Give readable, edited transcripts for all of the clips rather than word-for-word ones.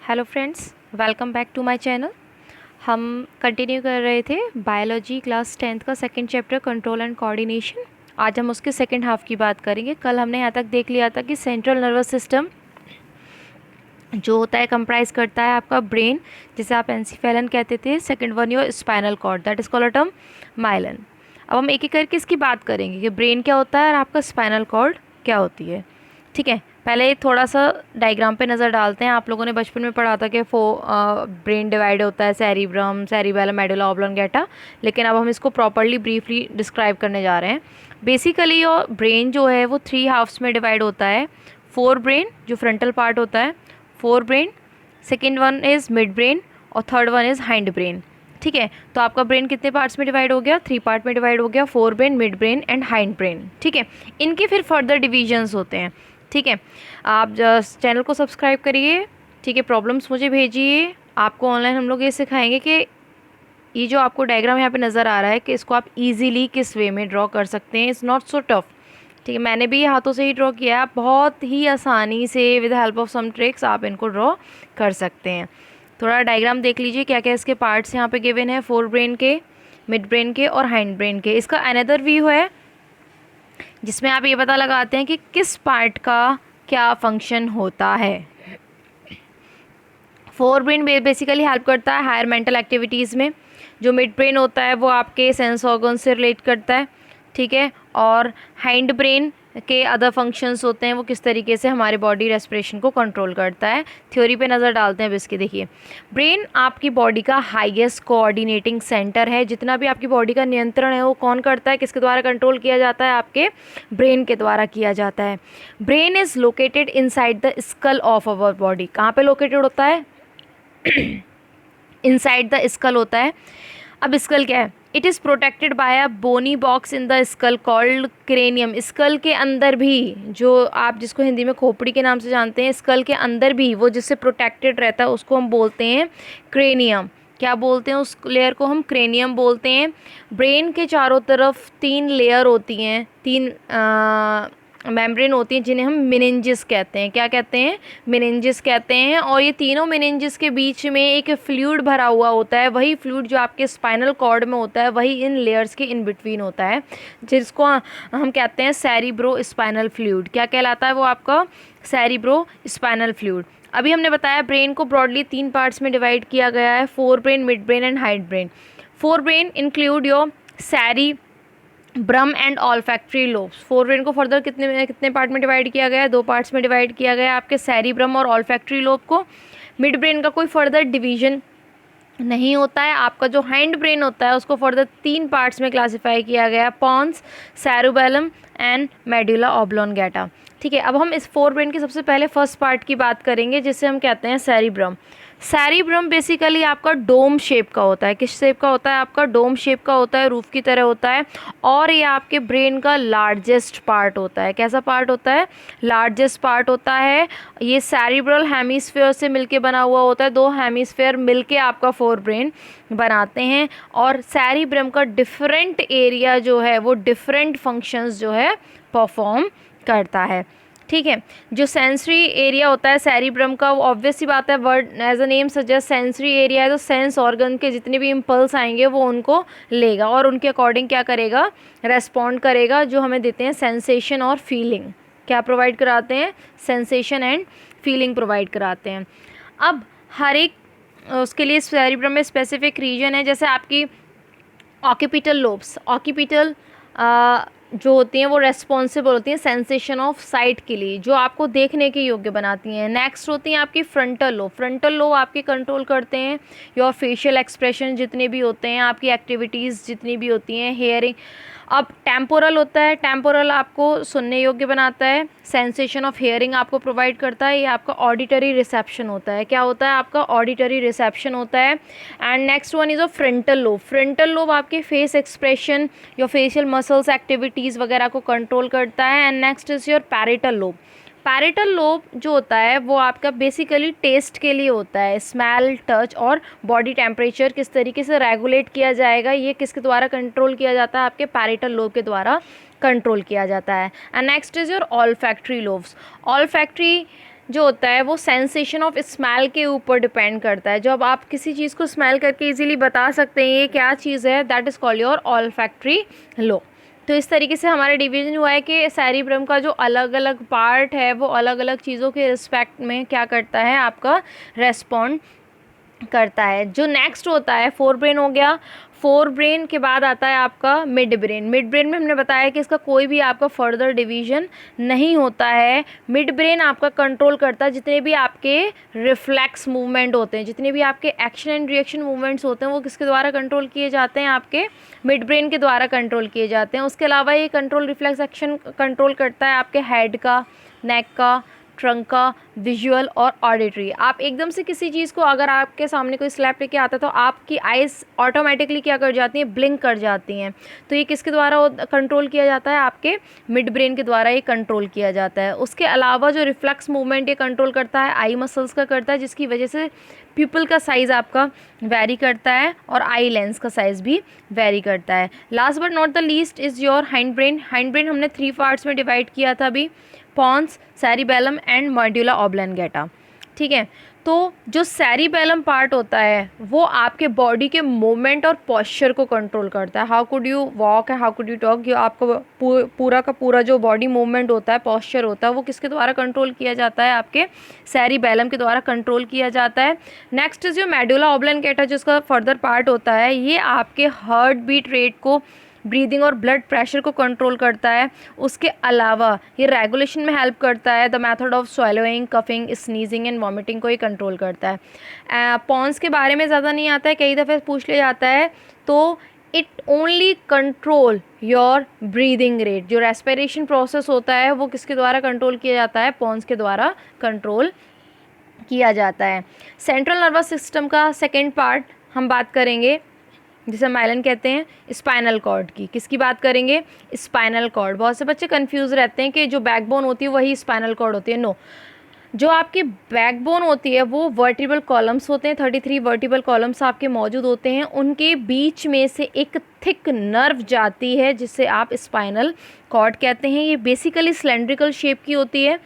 Hello friends, welcome back to my channel. हम continue कर रहे थे बायोलॉजी क्लास 10th का second chapter control and coordination. आज हम उसके सेकंड हाफ की बात करेंगे। कल हमने यहाँ तक देख लिया था कि सेंट्रल नर्वस सिस्टम जो होता है कंप्राइज करता है आपका ब्रेन, जिसे आप एनसीफेलन कहते थे। Second one your spinal cord, that is called a term myelon. अब हम एक एक करके इसकी बात करेंगे कि ब्रेन क्या होता है और आपका स्पाइनल कॉर्ड क्या होती है। ठीक है, पहले थोड़ा सा डायग्राम पे नज़र डालते हैं। आप लोगों ने बचपन में पढ़ा था कि ब्रेन डिवाइड होता है सेरिब्रम, सेरिबेलम, मेडुला ऑब्लोंगेटा, लेकिन अब हम इसको प्रॉपरली ब्रीफली डिस्क्राइब करने जा रहे हैं। बेसिकली योर ब्रेन जो है वो 3 हाफ्स में डिवाइड होता है। फोर ब्रेन जो फ्रंटल पार्ट होता है, forebrain, second one is midbrain और third one is hindbrain. ठीक है, तो आपका ब्रेन कितने पार्ट्स में डिवाइड हो गया? 3 पार्ट में डिवाइड हो गया, fore brain, midbrain and hindbrain. ठीक है, इनके फिर फर्दर डिविजन्स होते हैं। ठीक है, आप चैनल को सब्सक्राइब करिए। ठीक है, प्रॉब्लम्स मुझे भेजिए। आपको ऑनलाइन हम लोग ये सिखाएंगे कि ये जो आपको डायग्राम यहाँ पे नज़र आ रहा है कि इसको आप इजीली किस वे में ड्रॉ कर सकते हैं। It's not so tough. ठीक है, मैंने भी हाथों से ही ड्रॉ किया है। आप बहुत ही आसानी से with help of some tricks आप इनको ड्रॉ कर सकते हैं। थोड़ा डायग्राम देख लीजिए क्या क्या इसके पार्ट्स यहाँ पे गिवन है, फोर ब्रेन के, मिड ब्रेन के और हाइंड ब्रेन के। इसका अनदर व्यू है जिसमें आप ये पता लगाते हैं कि किस पार्ट का क्या फंक्शन होता है। फोर ब्रेन बेसिकली हेल्प करता है हायर मेंटल एक्टिविटीज़ में। जो मिड ब्रेन होता है वो आपके सेंस ऑर्गन से रिलेट करता है। ठीक है, और हाइंड ब्रेन के अदर फंक्शंस होते हैं, वो किस तरीके से हमारे बॉडी रेस्पिरेशन को कंट्रोल करता है। थ्योरी पे नज़र डालते हैं अब इसकी। देखिए, ब्रेन आपकी बॉडी का हाईएस्ट कोऑर्डिनेटिंग सेंटर है। जितना भी आपकी बॉडी का नियंत्रण है वो कौन करता है, किसके द्वारा कंट्रोल किया जाता है? आपके ब्रेन के द्वारा किया जाता है। Brain is located inside the skull of our body. कहाँ पे लोकेटेड होता है? इनसाइड द स्कल होता है। अब स्कल क्या है? It is protected by a bony box in the skull called cranium. Skull के अंदर भी, जो आप जिसको हिंदी में खोपड़ी के नाम से जानते हैं, स्कल के अंदर भी वो जिससे प्रोटेक्टेड रहता है उसको हम बोलते हैं क्रेनियम। क्या बोलते हैं उस लेयर को? हम क्रेनियम बोलते हैं। ब्रेन के चारों तरफ 3 लेयर होती हैं, 3 मेम्ब्रेन होती हैं जिन्हें हम मेनिंजेस कहते हैं। क्या कहते हैं? मेनिंजेस कहते हैं। और ये तीनों मेनिंजेस के बीच में एक फ्लूइड भरा हुआ होता है। वही फ्लूइड जो आपके स्पाइनल कॉर्ड में होता है वही इन लेयर्स के इन बिटवीन होता है, जिसको हम कहते हैं सेरिब्रो स्पाइनल फ्लूइड। क्या कहलाता है वो आपका? Cerebro spinal fluid. अभी हमने बताया ब्रेन को ब्रॉडली 3 पार्ट्स में डिवाइड किया गया है, forebrain, midbrain and hindbrain. Forebrain include your cerebrum and olfactory lobes. Forebrain को फर्दर कितने पार्ट में डिवाइड किया गया है? 2 पार्ट्स में डिवाइड किया गया है, आपके सेरिब्रम और ऑल्फैक्टरी लोब को। मिड ब्रेन का कोई फर्दर डिवीजन नहीं होता है। आपका जो हाइंड ब्रेन होता है उसको फर्दर 3 पार्ट्स में क्लासिफाई किया गया है, पॉन्स, सेरुबेलम एंड मेडुला ऑब्लोंगेटा। ठीक है, अब हम इस फोर ब्रेन के सबसे पहले फर्स्ट पार्ट की बात करेंगे जिसे हम कहते हैं सेरिब्रम। सेरिब्रम बेसिकली आपका डोम शेप का होता है। किस शेप का होता है? आपका डोम शेप का होता है, रूफ की तरह होता है। और ये आपके ब्रेन का लार्जेस्ट पार्ट होता है। कैसा पार्ट होता है? लार्जेस्ट पार्ट होता है। ये सेरिब्रल हेमिस्फीयर से मिलके बना हुआ होता है। 2 हेमिस्फीयर मिलके आपका फोर ब्रेन बनाते हैं। और सेरिब्रम का डिफरेंट एरिया जो है वो डिफरेंट फंक्शंस जो है परफॉर्म करता है। ठीक है, जो सेंसरी एरिया होता है सेरिब्रम का, वो ऑब्वियस सी बात है, word as a name suggest sensory area है, तो सेंस ऑर्गन के जितने भी इम्पल्स आएंगे वो उनको लेगा और उनके अकॉर्डिंग क्या करेगा? रेस्पॉन्ड करेगा, जो हमें देते हैं सेंसेशन और फीलिंग। क्या प्रोवाइड कराते हैं? सेंसेशन एंड फीलिंग प्रोवाइड कराते हैं। अब हर एक उसके लिए सेरिब्रम में स्पेसिफिक रीजन है। जैसे आपकी ऑक्यूपिटल लोब्स, ऑक्यूपिटल जो होती हैं वो रेस्पॉन्सिबल होती हैं सेंसेशन ऑफ साइट के लिए, जो आपको देखने के योग्य बनाती हैं। नेक्स्ट होती हैं आपकी फ्रंटल लोब। फ्रंटल लोब आपके कंट्रोल करते हैं योर फेशियल एक्सप्रेशन जितने भी होते हैं, आपकी एक्टिविटीज़ जितनी भी होती हैं, हेयरिंग। अब टेम्पोरल होता है, टेम्पोरल आपको सुनने योग्य बनाता है, सेंसेशन ऑफ हेयरिंग आपको प्रोवाइड करता है। ये आपका ऑडिटरी रिसेप्शन होता है। क्या होता है? आपका ऑडिटरी रिसेप्शन होता है। And next one is a frontal lobe. Frontal lobe आपके face expression, your facial muscles activities वगैरह को कंट्रोल करता है। And next is your parietal lobe. Parietal lobe जो होता है वो आपका बेसिकली टेस्ट के लिए होता है। स्मेल, टच और बॉडी टेम्परेचर किस तरीके से रेगुलेट किया जाएगा, ये किसके द्वारा कंट्रोल किया जाता है? आपके पैरेटल लोब के द्वारा कंट्रोल किया जाता है। And next is your olfactory lobes. Olfactory जो होता है वो सेंसेशन ऑफ स्मेल के ऊपर डिपेंड करता है। जब आप किसी चीज़ को स्मेल करके इजीली बता सकते हैं ये क्या चीज़ है, that is called your olfactory lobe. तो इस तरीके से हमारा डिवीजन हुआ है कि सेरिब्रम का जो अलग अलग पार्ट है वो अलग अलग चीज़ों के रिस्पेक्ट में क्या करता है, आपका रेस्पॉन्ड करता है। जो नेक्स्ट होता है फोर ब्रेन हो गया। फोर ब्रेन के बाद आता है आपका मिड ब्रेन। मिड ब्रेन में हमने बताया कि इसका कोई भी आपका फर्दर डिवीजन नहीं होता है। मिड ब्रेन आपका कंट्रोल करता है जितने भी आपके रिफ्लेक्स मूवमेंट होते हैं, जितने भी आपके एक्शन एंड रिएक्शन मूवमेंट्स होते हैं वो किसके द्वारा कंट्रोल किए जाते हैं, आपके मिड ब्रेन के द्वारा कंट्रोल किए जाते हैं। उसके अलावा ये कंट्रोल रिफ्लेक्स एक्शन कंट्रोल करता है आपके हेड का, नेक का, ट्रंक का, विजुअल और ऑडिटरी। आप एकदम से किसी चीज़ को, अगर आपके सामने कोई स्लैप लेके आता है तो आपकी आइज़ ऑटोमेटिकली क्या कर जाती हैं, ब्लिंक कर जाती हैं। तो ये किसके द्वारा कंट्रोल किया जाता है, आपके मिड ब्रेन के द्वारा ये कंट्रोल किया जाता है। उसके अलावा जो रिफ्लेक्स मूवमेंट ये कंट्रोल करता है आई मसल्स का करता है, जिसकी वजह से प्यूपल का साइज़ आपका वेरी करता है और आई लेंस का साइज़ भी वेरी करता है। Last but not the least is your hind brain. Hind brain हमने 3 पार्ट्स में डिवाइड किया था अभी, pons, cerebellum and medulla oblongata. ठीक है, तो जो सेरिबेलम पार्ट होता है वो आपके बॉडी के मूवमेंट और पोस्चर को कंट्रोल करता है। हाउ कुड यू वॉक है, हाउ कुड यू टॉक, ये आपका पूरा का पूरा जो बॉडी मूवमेंट होता है, पोस्चर होता है, वो किसके द्वारा कंट्रोल किया जाता है, आपके सेरिबेलम के द्वारा कंट्रोल किया जाता है। नेक्स्ट जो मेडुला ऑब्लंगेटा जिसका फर्दर पार्ट होता है, ये आपके हार्ट बीट रेट को, ब्रीदिंग और ब्लड प्रेशर को कंट्रोल करता है। उसके अलावा ये रेगुलेशन में हेल्प करता है, the method of swallowing, coughing, sneezing and vomiting को ये कंट्रोल करता है। पॉन्स के बारे में ज़्यादा नहीं आता है, कई दफ़े पूछ लिया जाता है, तो it only control your breathing rate. जो रेस्पिरेशन प्रोसेस होता है वो किसके द्वारा कंट्रोल किया जाता है, पॉन्स के द्वारा कंट्रोल किया जाता है। सेंट्रल नर्वस सिस्टम का सेकेंड पार्ट हम बात करेंगे, जिसे माइलन कहते हैं, स्पाइनल कॉर्ड की। किसकी बात करेंगे, स्पाइनल कॉर्ड। बहुत से बच्चे कंफ्यूज रहते हैं कि जो बैकबोन होती है वही स्पाइनल कॉर्ड होती है। नो, जो आपकी बैकबोन होती है वो वर्टिब्रल कॉलम्स होते हैं, 33 वर्टिब्रल कॉलम्स आपके मौजूद होते हैं। उनके बीच में से एक थिक नर्व जाती है जिसे आप स्पाइनल कॉर्ड कहते हैं। ये बेसिकली सिलेंड्रिकल शेप की होती है,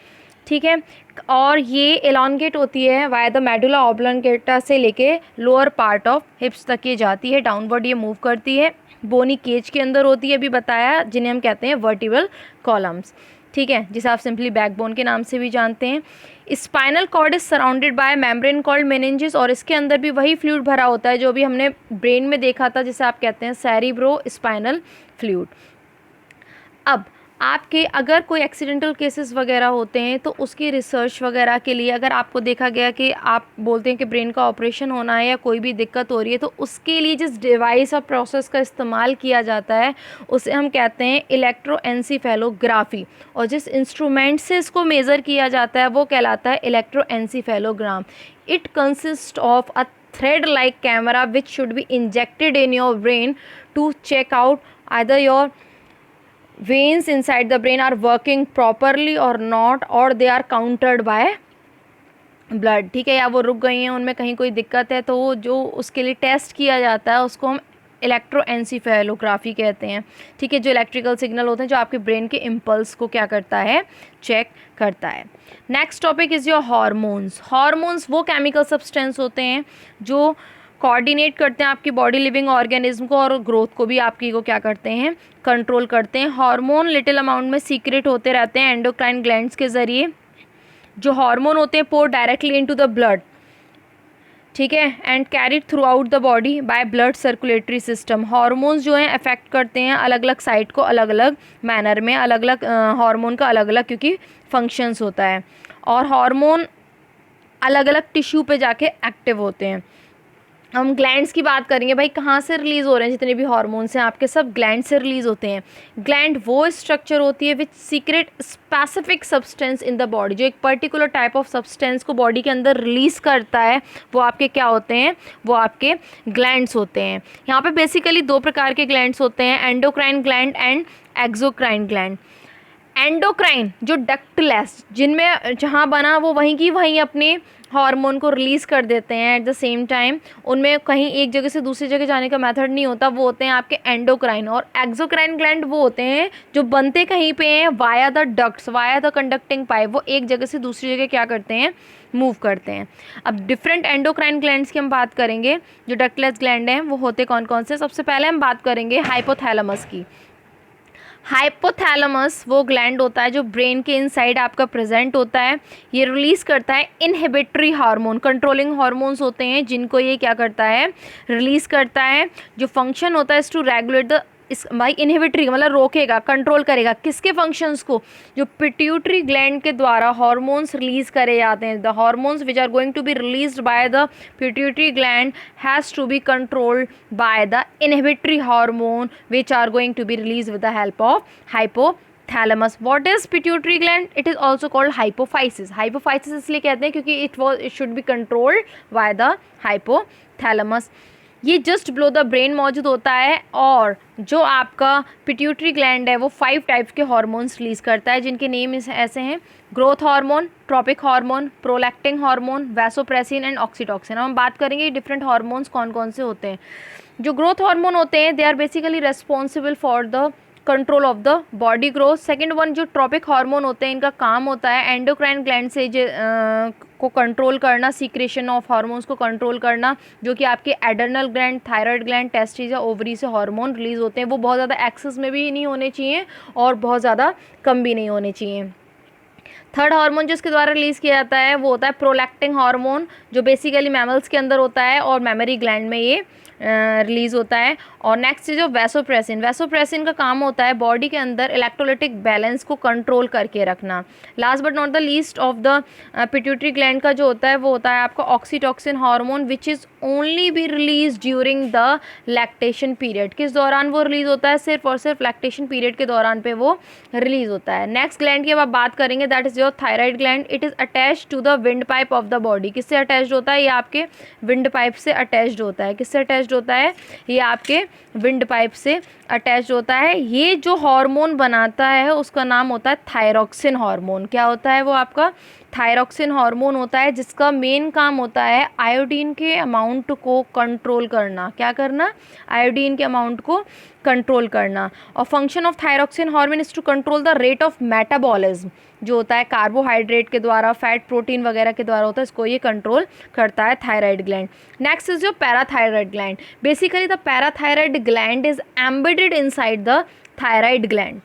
ठीक है, और ये एलॉन्गेट होती है वाया द मेडुला ऑब्लंगेटा से लेके लोअर पार्ट ऑफ हिप्स तक ये जाती है, डाउनवर्ड ये मूव करती है। बोनी केज के अंदर होती है, अभी बताया, जिन्हें हम कहते हैं वर्टिब्रल कॉलम्स, ठीक है, जिसे आप सिंपली बैकबोन के नाम से भी जानते हैं। Spinal cord is surrounded by membrane called meninges, और इसके अंदर भी वही फ्लूइड भरा होता है जो भी हमने ब्रेन में देखा था, जिसे आप कहते हैं सेरिब्रो स्पाइनल फ्लूइड। अब आपके अगर कोई एक्सीडेंटल केसेस वगैरह होते हैं तो उसकी रिसर्च वगैरह के लिए, अगर आपको देखा गया कि आप बोलते हैं कि ब्रेन का ऑपरेशन होना है या कोई भी दिक्कत हो रही है, तो उसके लिए जिस डिवाइस और प्रोसेस का इस्तेमाल किया जाता है उसे हम कहते हैं इलेक्ट्रोएन्सीफेलोग्राफी, और जिस इंस्ट्रूमेंट से इसको मेज़र किया जाता है वो कहलाता है electroencephalogram. It consist of a thread like camera which should be injected in your brain to check out either your veins inside the brain are working properly or not, or they are countered by blood, ठीक है, या वो रुक गई हैं, उनमें कहीं कोई दिक्कत है, तो वो जो उसके लिए टेस्ट किया जाता है उसको हम इलेक्ट्रोएन्सीफेलोग्राफी कहते हैं, ठीक है, जो इलेक्ट्रिकल सिग्नल होते हैं जो आपके ब्रेन के इम्पल्स को क्या करता है, चेक करता है। Next topic is your hormones. Hormones वो केमिकल सब्सटेंस होते हैं जो कोऑर्डिनेट करते हैं आपकी बॉडी लिविंग ऑर्गेनिज्म को, और ग्रोथ को भी आपकी को क्या करते हैं, कंट्रोल करते हैं। हार्मोन लिटिल अमाउंट में सीक्रेट होते रहते हैं एंडोक्राइन ग्लैंड्स के ज़रिए। जो हार्मोन होते हैं पोर डायरेक्टली इनटू द ब्लड, ठीक है, and carried through out the body by blood circulatory system. Hormones जो हैं अफेक्ट करते हैं अलग अलग साइट को अलग अलग मैनर में, अलग अलग हार्मोन का अलग अलग क्योंकि फंक्शंस होता है, और हार्मोन अलग अलग टिश्यू पे जाके एक्टिव होते हैं। हम ग्लैंड्स की बात करेंगे, भाई कहाँ से रिलीज़ हो रहे हैं जितने भी हार्मोन्स हैं आपके, सब ग्लैंड से रिलीज़ होते हैं। ग्लैंड वो स्ट्रक्चर होती है which secrete specific substance in the body, जो एक पर्टिकुलर टाइप ऑफ सब्सटेंस को बॉडी के अंदर रिलीज़ करता है, वो आपके क्या होते हैं, वो आपके ग्लैंड्स होते हैं। यहाँ पे बेसिकली 2 प्रकार के ग्लैंड्स होते हैं, endocrine gland and exocrine gland. Endocrine जो डक्टलेस, जिनमें जहाँ बना वो वहीं की वहीं अपने हार्मोन को रिलीज़ कर देते हैं एट द सेम टाइम, उनमें कहीं एक जगह से दूसरी जगह जाने का मेथड नहीं होता, वो होते हैं आपके एंडोक्राइन। और एक्सोक्राइन ग्लैंड वो होते हैं जो बनते कहीं पे हैं via the ducts, via the conducting pipe, वो एक जगह से दूसरी जगह क्या करते हैं, मूव करते हैं। अब डिफरेंट एंडोक्राइन ग्लैंड्स की हम बात करेंगे, जो डक्टलेस ग्लैंड हैं वो होते कौन कौन से। सबसे पहले हम बात करेंगे हाइपोथैलेमस की। हाइपोथैलेमस वो ग्लैंड होता है जो ब्रेन के इनसाइड आपका प्रेजेंट होता है। ये रिलीज़ करता है इनहिबिटरी हार्मोन, कंट्रोलिंग हार्मोन्स होते हैं जिनको ये क्या करता है, रिलीज़ करता है। जो फंक्शन होता है इस टू रेगुलेट द, इस भाई इनहिबिटरी मतलब रोकेगा, कंट्रोल करेगा किसके फंक्शंस को, जो पिट्यूटरी ग्लैंड के द्वारा हार्मोन्स रिलीज करे जाते हैं। The hormones which are going to be released by the pituitary gland has to be controlled by the inhibitory hormone which are going to be release with the help of hypothalamus. What is pituitary gland? It is also called hypophysis. Hypophysis इसलिए कहते हैं क्योंकि it should be controlled by the hypothalamus. ये just below the brain मौजूद होता है, और जो आपका पिट्यूटरी ग्लैंड है वो 5 टाइप्स के हार्मोन्स रिलीज़ करता है, जिनके नेम ऐसे हैं: growth hormone, tropic hormone, prolactin hormone, vasopressin and oxytocin. हम बात करेंगे डिफरेंट हार्मोन्स कौन कौन से होते हैं। जो ग्रोथ हार्मोन होते हैं they are basically responsible for the control of the body growth. Second one जो ट्रॉपिक हार्मोन होते हैं, इनका काम होता है एंडोक्राइन ग्लैंड से को कंट्रोल करना, सीक्रेशन ऑफ हार्मोन्स को कंट्रोल करना, जो कि आपके adrenal gland, thyroid gland, testis या ओवरी से हार्मोन रिलीज होते हैं। वो बहुत ज़्यादा एक्सेस में भी नहीं होने चाहिए और बहुत ज़्यादा कम भी नहीं होने चाहिए। थर्ड हार्मोन जो इसके द्वारा रिलीज़ किया जाता है वो होता है प्रोलैक्टिन हार्मोन, जो बेसिकली मैमल्स के अंदर होता है और मेमोरी ग्लैंड में ये रिलीज़ होता है। और नेक्स्ट जो वैसोप्रेसिन, वैसोप्रेसिन का काम होता है बॉडी के अंदर इलेक्ट्रोलाइटिक बैलेंस को कंट्रोल करके रखना। Last but not the least of the pituitary gland का जो होता है वो होता है आपका oxytocin hormone, which is only be release during the lactation period. किस दौरान वो रिलीज़ होता है? सिर्फ और सिर्फ लैक्टेशन पीरियड के दौरान पे वो रिलीज़ होता है। नेक्स्ट ग्लैंड की अब आप बात करेंगे, that is your thyroid gland. It is attach to the wind pipe of the body. किससे अटैच्ड होता है? ये आपके विंड पाइप से अटैच्ड होता है। किससे अटैच्ड होता है? ये आपके विंड पाइप से अटैच्ड होता है। ये जो हार्मोन बनाता है उसका नाम होता है थायरॉक्सिन हार्मोन। क्या होता है वो? आपका थायरॉक्सिन हार्मोन होता है, जिसका मेन काम होता है आयोडीन के अमाउंट को कंट्रोल करना। क्या करना? आयोडीन के अमाउंट को कंट्रोल करना। और function of thyroxine hormone is to control the rate of metabolism, जो होता है कार्बोहाइड्रेट के द्वारा, फैट, प्रोटीन वगैरह के द्वारा होता है, इसको ये कंट्रोल करता है थायराइड ग्लैंड। नेक्स्ट इज जो parathyroid gland. Basically the parathyroid gland is embedded inside the thyroid gland.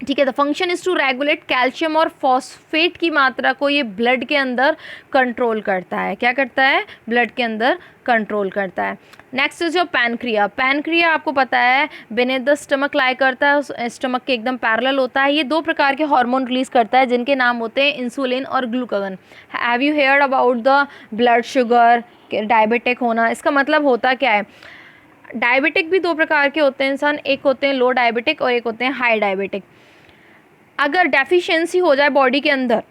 ठीक है, the function is to regulate calcium और फॉस्फेट की मात्रा को ये ब्लड के अंदर कंट्रोल करता है। क्या करता है? ब्लड के अंदर कंट्रोल करता है। Next is your pancreas. Pancreas आपको पता है बेनेथ द स्टमक लाई करता है, स्टमक के एकदम पैरेलल होता है। ये 2 प्रकार के हार्मोन रिलीज करता है जिनके नाम होते हैं इंसुलिन और glucagon. Have you heard about the blood sugar, diabetic होना? इसका मतलब होता क्या है? डायबिटिक भी 2 प्रकार के होते हैं इंसान, एक होते हैं लो डायबिटिक और एक होते हैं हाई डायबिटिक। अगर डेफिशिएंसी हो जाए बॉडी के अंदर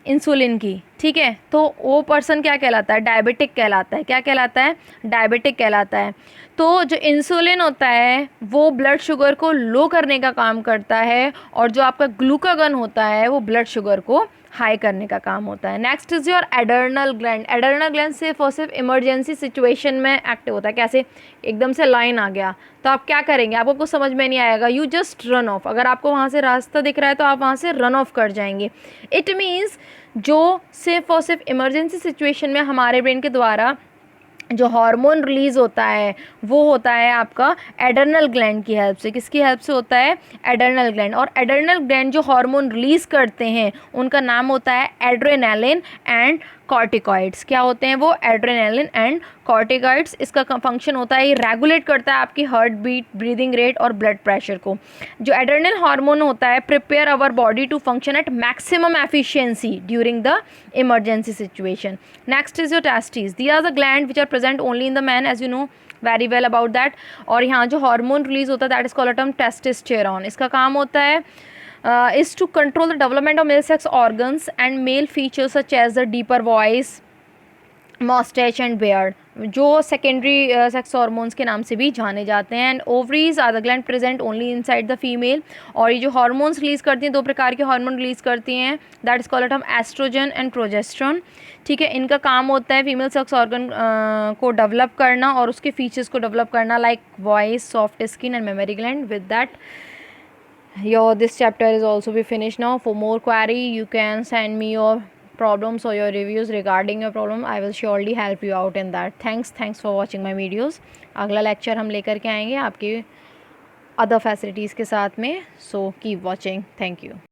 इंसुलिन की, ठीक है, तो वो पर्सन क्या कहलाता है? डायबिटिक कहलाता है। क्या कहलाता है? डायबिटिक कहलाता है। तो जो इंसुलिन होता है वो ब्लड शुगर को लो करने का काम करता है, और जो आपका ग्लूकागन होता है वो ब्लड शुगर को हाई करने का काम होता है। Next is your adrenal gland. Adrenal gland सिर्फ और सिर्फ इमरजेंसी सिचुएशन में एक्टिव होता है। कैसे? एकदम से लाइन आ गया तो आप क्या करेंगे? आपको कुछ समझ में नहीं आएगा, यू जस्ट रन ऑफ। अगर आपको वहाँ से रास्ता दिख रहा है तो आप वहाँ से रन ऑफ कर जाएंगे। इट मीन्स जो सिर्फ और सिर्फ इमरजेंसी सिचुएशन में हमारे ब्रेन के द्वारा जो हार्मोन रिलीज़ होता है वो होता है आपका एडर्नल ग्लैंड की हेल्प से। किसकी हेल्प से होता है? Adrenal gland. और एडर्नल ग्लैंड जो हार्मोन रिलीज़ करते हैं उनका नाम होता है एड्रेनालिन एंड कॉर्टिकॉइड्स। क्या होते हैं वो? Adrenaline and corticoids. इसका फंक्शन होता है ये रेगुलेट करता है आपकी हार्ट बीट, ब्रीदिंग रेट और ब्लड प्रेशर को। जो एड्रेनल हार्मोन होता है prepare our body to function at maximum efficiency during the emergency situation. Next is your testis. These are the gland which are present only in the man, as you know very well about that. और यहाँ जो hormone release होता है that is called term testosterone. इसका काम होता है is to control the development of male sex organs and male features such as the deeper voice, moustache and beard, जो सेकेंडरी सेक्स हार्मोन्स के नाम से भी जाने जाते हैं। And ovaries are the gland present only inside the female. और ये जो हार्मोन्स रिलीज़ करती हैं, 2 प्रकार के हार्मोन रिलीज़ करती हैं, दैट इज कॉल्ड हम एस्ट्रोजन एंड प्रोजेस्टेरोन। ठीक है, इनका काम होता है फीमेल सेक्स ऑर्गन को डेवलप करना और उसके फीचर्स को डेवलप करना, like voice, soft skin and memory gland. With that this chapter is also be finished now. For more query you can send me your problems or your reviews regarding your problem. I will surely help you out in that. Thanks for watching my videos. अगला lecture हम लेकर के आएंगे आपकी other facilities के साथ में. So keep watching. Thank you.